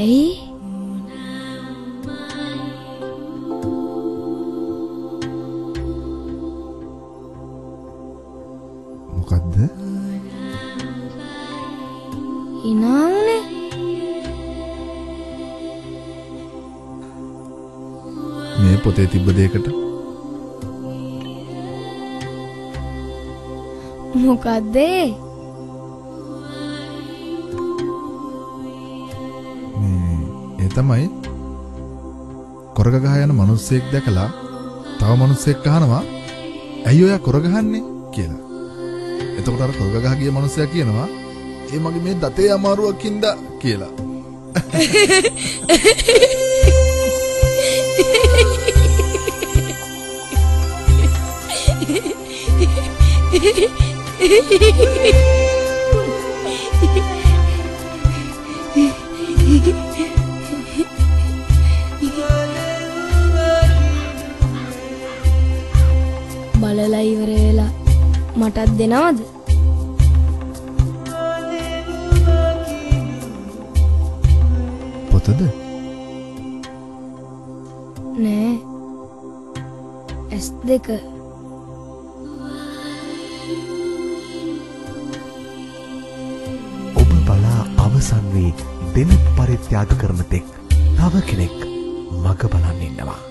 ඇයි? මොකද්ද? හිනානේ. මේ පොතේ තිබ්බ දෙයකට මොකද්ද? ඒ තමයි කොරග ගහ යන මිනිස්සෙක් දැකලා තව මිනිස්සෙක් අහනවා ඇයි ඔයා කොරග ගහන්නේ කියලා. එතකොට අර කොරග ගහ ගිය මිනිස්සයා කියනවා ඒ මගේ මේ දතේ අමාරුවකින්ද කියලා. බලලා ඉවර වෙලා මටත් දෙනවද? පොතද? නෑ. S2 ඔබ බලා අවසන් වී දෙනෙත් පරිත්‍යාග කරන තෙක් තව කෙනෙක් මග බලන් ඉන්නවා.